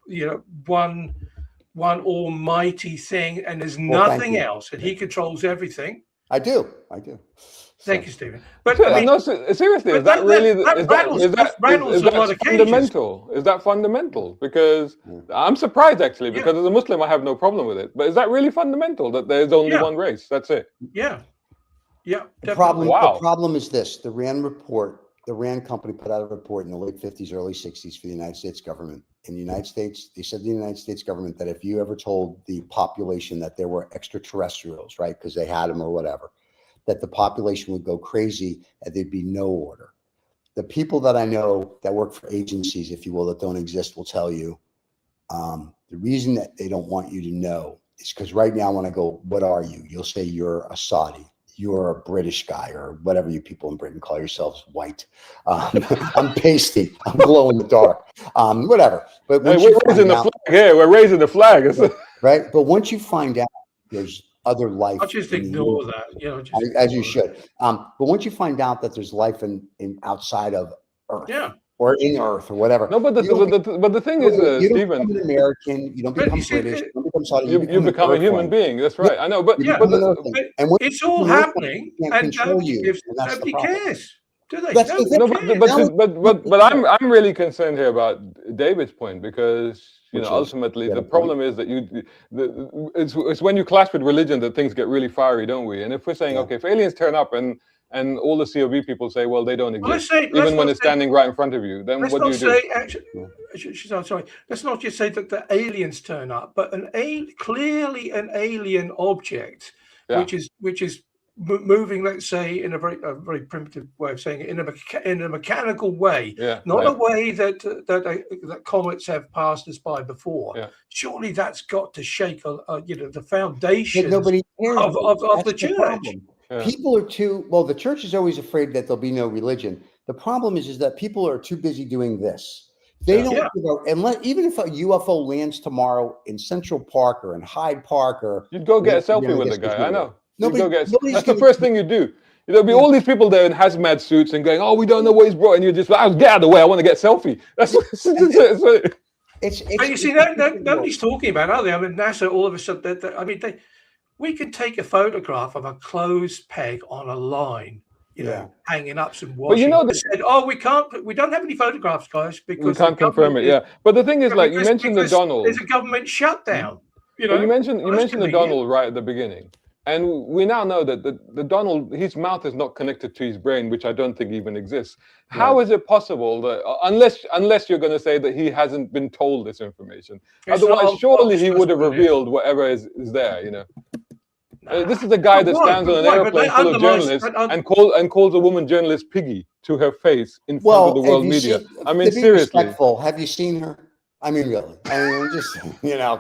one almighty thing, and there's Well, thank nothing you. else, and he controls everything. I do. Thank So- you, Stephen. But So, I mean, no, seriously, but is that really rattles is a that lot of cages. fundamental? Is that fundamental? Because I'm surprised actually, Yeah. because as a Muslim I have no problem with it. But is that really fundamental that there's only Yeah. one race? That's it. Yeah, The problem, definitely. Wow. the problem is this: the Rand company put out a report in the late 50s, early 60s for the United States government. In the United States, they said to the United States government that if you ever told the population that there were extraterrestrials, right, because they had them or whatever, that the population would go crazy and there'd be no order. The people that I know that work for agencies, if you will, that don't exist, will tell you the reason that they don't want you to know is because right now when I go, what are you? You'll say you're a Saudi. You're a British guy, or whatever you people in Britain call yourselves, white. I'm pasty. I'm glow in the dark. Whatever. But Hey, once we're you raising find the out, flag here. We're raising the flag. It's- right? But once you find out there's other life, I'll just in the ignore universe, that. Just as you ignore should. But once you find out that there's life in outside of Earth, Yeah. or in Earth, or whatever, No, but you don't the thing is, you don't Stephen, become an American. You don't But become you see, British. You don't become Saudi. you become a human Earthling. being. That's right. I know, but You Yeah. become but an Earthling. But And when it's all you become an happening, Earthling, they can't and control you, and that's the nobody problem. cares, do they? That's the thing. Nobody no, cares. but I'm really concerned here about David's point because Which is? ultimately You the have a problem is that it's when you clash with religion that things get really fiery, don't we? And if we're saying, Yeah. okay, if aliens turn up and all the COV people say, well, they don't Well, exist, let's even when not it's say- standing right in front of you, then Let's what do not you do? say actually. I'm sorry. Let's not just say that the aliens turn up, but clearly an alien object, Yeah. which is moving. Let's say in a very primitive way of saying it, in a mechanical way, Yeah, not yeah. a way that comets have passed us by before. Yeah. Surely that's got to shake the foundation But nobody cares. of That's the church. problem. Yeah. People are too well. The church is always afraid that there'll be no religion. The problem is that people are too busy doing this. They Yeah. don't Yeah. give a, unless even if a UFO lands tomorrow in Central Park or in Hyde Park, or You'd go get a you know, selfie with the I guess guy. I know. You'd Nobody- go get. nobody's That's the gonna- first thing you do. There'll be Yeah. all these people there in hazmat suits and going, "Oh, we don't know what he's brought," and you just, "Oh, get out of the way! I want to get a selfie." That's it's But you see, nobody's talking about it, are they? I mean, NASA all of a sudden, we can take a photograph of a closed peg on a line, Yeah. hanging up some But washing. you know They said, "Oh, we don't have any photographs, guys, because we can't the confirm it. government Yeah, but the thing is, like you because- mentioned the because Donald. There's a government shutdown. But you mentioned Well, that's the convenient. Donald right at the beginning, and we now know that the Donald, his mouth is not connected to his brain, which I don't think even exists. How is it possible that unless you're going to say that he hasn't been told this information? It's Otherwise, not surely he obvious, would have wouldn't it? revealed whatever is there. This is a guy that But why? stands on an But why? But airplane that full of undermines- journalists that and calls a woman journalist piggy to her face in front well, of the have world you media. seen- I mean, to be seriously. respectful, have you seen her? I mean, really? I mean, just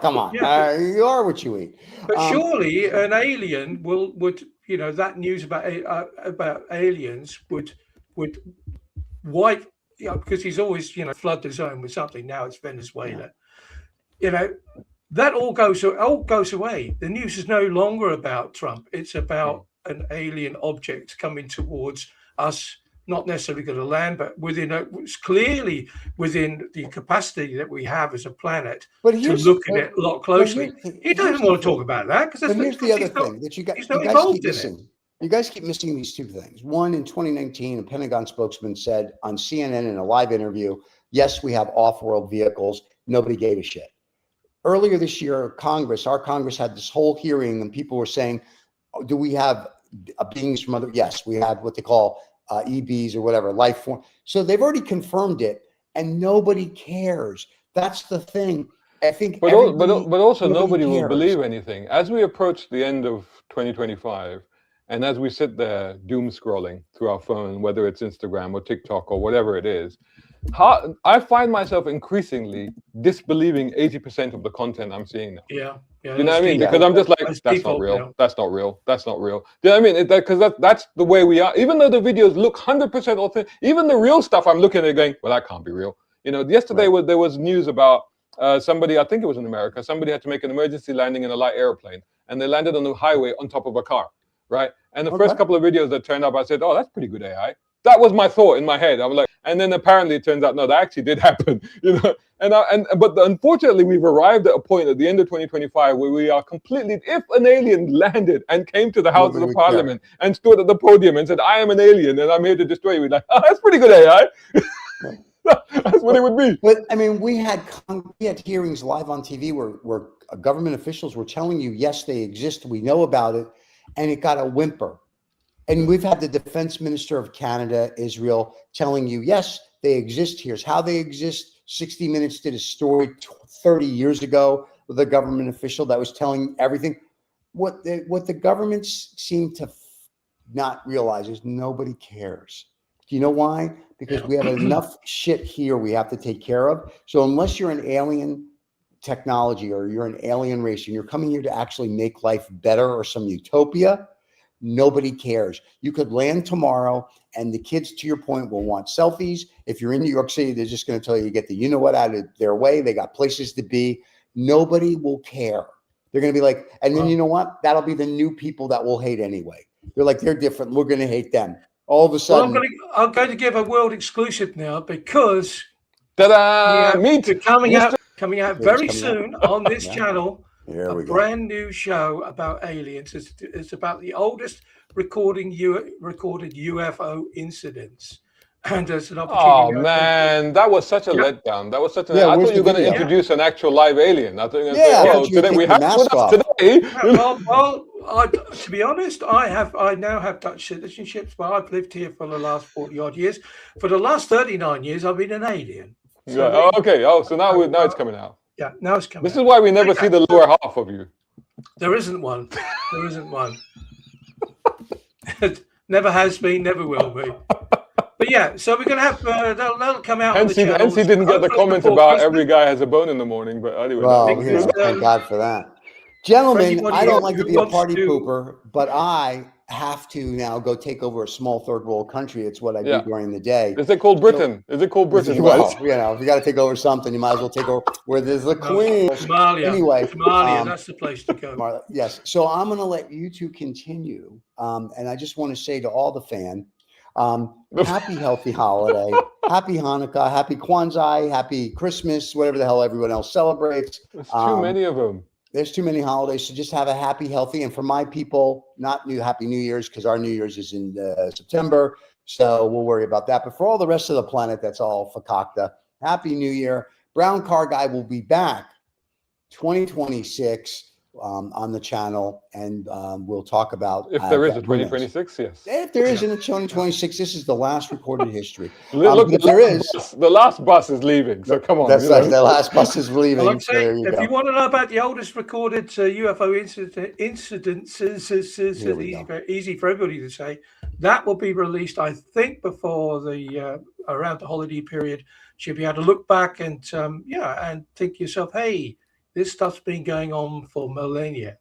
come on. Yeah. You are what you eat. But surely an alien would that news about aliens would wipe because he's always flood the zone with something. Now it's Venezuela. That all goes away. The news is no longer about Trump. It's about an alien object coming towards us. Not necessarily going to land, but it's clearly within the capacity that we have as a planet But to here's- look at it a lot closely. He doesn't here's want the to talk thing. about that because But here's the other thing that you guys he's not keep involved in it. missing. You guys keep missing these two things. One, in 2019, a Pentagon spokesman said on CNN in a live interview, "Yes, we have off-world vehicles. Nobody gave a shit." Earlier this year, our Congress had this whole hearing, and people were saying, "Oh, do we have beings from other?" Yes, we have what they call EBs or whatever, life form. So they've already confirmed it, and nobody cares. That's the thing. I think, But also nobody will cares. believe anything as we approach the end of 2025, and as we sit there doom scrolling through our phone, whether it's Instagram or TikTok or whatever it is. I find myself increasingly disbelieving 80% of the content I'm seeing now. Yeah. You know what I mean? Because I'm just like, that's not real. Now. That's not real. That's not real. Do you know what I mean? Because that's the way we are. Even though the videos look 100% authentic, even the real stuff I'm looking at going, well, that can't be real. You know, yesterday there was news about somebody, I think it was in America, somebody had to make an emergency landing in a light airplane, and they landed on the highway on top of a car, right? And the first couple of videos that turned up, I said, oh, that's pretty good AI. That was my thought in my head. I was like, and then apparently it turns out, no, that actually did happen, you know. But unfortunately, we've arrived at a point at the end of 2025 where we are completely, if an alien landed and came to the House of the Parliament and stood at the podium and said, I am an alien and I'm here to destroy you, we're like, oh, that's pretty good AI. That's what it would be. But I mean, we had hearings live on TV where government officials were telling you, yes, they exist, we know about it, and it got a whimper. And we've had the defense minister of Canada, Israel, telling you, yes, they exist. Here's how they exist. 60 Minutes did a story 30 years ago with a government official that was telling everything. What the governments seem to not realize is nobody cares. Do you know why? Because we have enough shit here we have to take care of. So unless you're an alien technology or you're an alien race and you're coming here to actually make life better or some utopia, nobody cares. You could land tomorrow and the kids, to your point, will want selfies. If you're in New York City, they're just going to tell you to get the you-know-what out of their way. They got places to be. Nobody will care. They're going to be like, and then you know what? That'll be the new people that we'll hate anyway. They're like, they're different. We're going to hate them. All of a sudden. Well, I'm going to give a world exclusive now because coming out very soon on this channel. A brand new show about aliens. It's about the oldest recorded UFO incidents. And there's an opportunity. Oh man, that was such a letdown. That was such a. I thought you were going to introduce an actual live alien. I thought you were going to say, "Oh, today we have with us today." To be honest, I now have Dutch citizenships, but I've lived here for the last 40 odd years. For the last 39 years, I've been an alien. So okay. Oh, so now it's coming out. Yeah, now it's coming. This is why we never see the lower half of you. There isn't one. There isn't one. Never has been, never will be. But yeah, so we're going to have that'll come out. Hence he didn't get the comment about every guy has a bone in the morning. But anyway, well, thank God for that, gentlemen. I don't like to be a party pooper, but I have to now go take over a small third world country. It's what I do during the day. Is it called Britain? Is it called Britain? Well, you know, if you got to take over something, you might as well take over where there's the Queen. Somalia. Anyway, Somalia, that's the place to go. Yes. So I'm going to let you two continue, and I just want to say to all the fans. Happy healthy holiday, happy Hanukkah, happy Kwanzaa, happy Christmas, whatever the hell everyone else celebrates. There's too many of them. There's too many holidays, so just have a happy, healthy, and for my people, happy New Year's, because our New Year's is in September, so we'll worry about that. But for all the rest of the planet, that's all fakakta. Happy New Year. Brown Car Guy will be back 2026. On the channel, and we'll talk about if there is a 2026. Yes, if there isn't a 2026, this is the last recorded history. Look, if there is, the last bus is leaving. So come on, that's right. The last bus is leaving. Well, if you want to know about the oldest recorded UFO incidences, easy for everybody to say. That will be released, I think, before the around the holiday period. So you'll be able to look back and and think to yourself, hey. This stuff's been going on for millennia.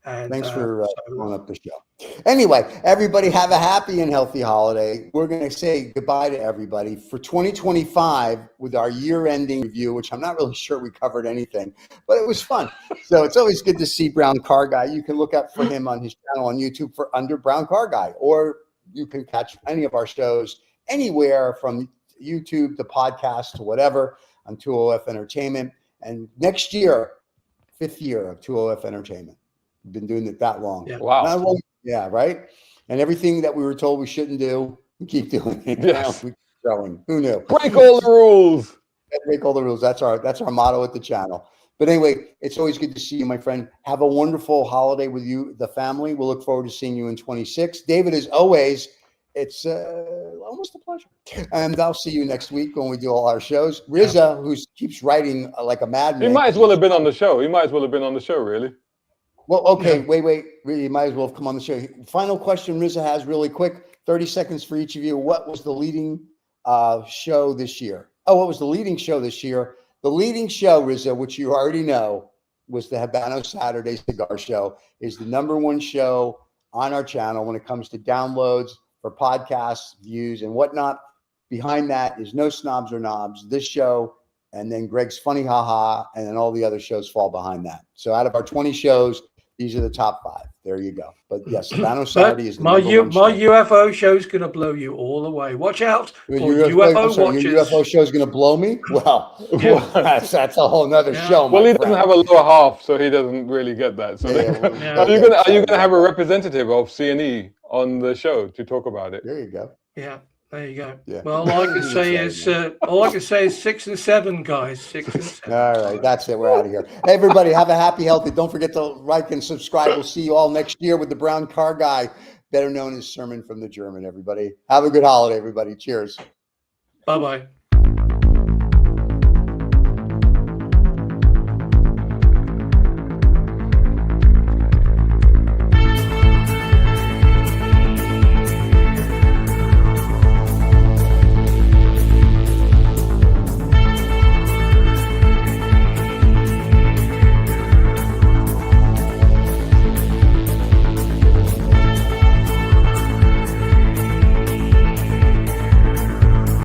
And thanks for going up the show. Anyway, everybody have a happy and healthy holiday. We're going to say goodbye to everybody for 2025 with our year-ending review, which I'm not really sure we covered anything, but it was fun. So it's always good to see Brown Car Guy. You can look up for him on his channel on YouTube for under Brown Car Guy, or you can catch any of our shows anywhere from YouTube to podcast to whatever on 2OF Entertainment. And next year, 5th year of 2OF Entertainment. We've been doing it that long. Yeah. Wow. Yeah, right? And everything that we were told we shouldn't do, we keep doing it. Yes. We keep growing. Who knew? Break all the rules. Break all the rules. That's our motto at the channel. But anyway, it's always good to see you, my friend. Have a wonderful holiday with you, the family. We'll look forward to seeing you in 26. David, as always, It's almost a pleasure. And I'll see you next week when we do all our shows. Rizza, who keeps writing like a madman. He might as well have been on the show. He might as well have been on the show, really. Well, okay, wait. Really, you might as well have come on the show. Final question Rizza has really quick. 30 seconds for each of you. What was the leading show this year? Oh, what was the leading show this year? The leading show, Rizza, which you already know, was the Habano Saturday Cigar Show, is the #1 show on our channel when it comes to downloads for podcasts, views, and whatnot. Behind that is No Snobs or Knobs, this show, and then Greg's Funny Haha, and then all the other shows fall behind that. So out of our 20 shows, these are the top 5. There you go. But yes, Habano Saturday is the my #1 show. UFO show's going to blow you all away. Watch out for Your UFO watchers. Your UFO show is going to blow me? Well, that's a whole nother show. Well, he doesn't have a lower half, so he doesn't really get that. So are you going to have a representative of C&E on the show to talk about it? There you go. Yeah. There you go. Yeah. Well, all I can say is 6 and 7, guys. 6 and 7. All right, that's it. We're out of here. Hey, everybody, have a happy, healthy. Don't forget to like and subscribe. We'll see you all next year with the Brown Car Guy, better known as Sermon from the German. Everybody, have a good holiday. Everybody, cheers. Bye-bye.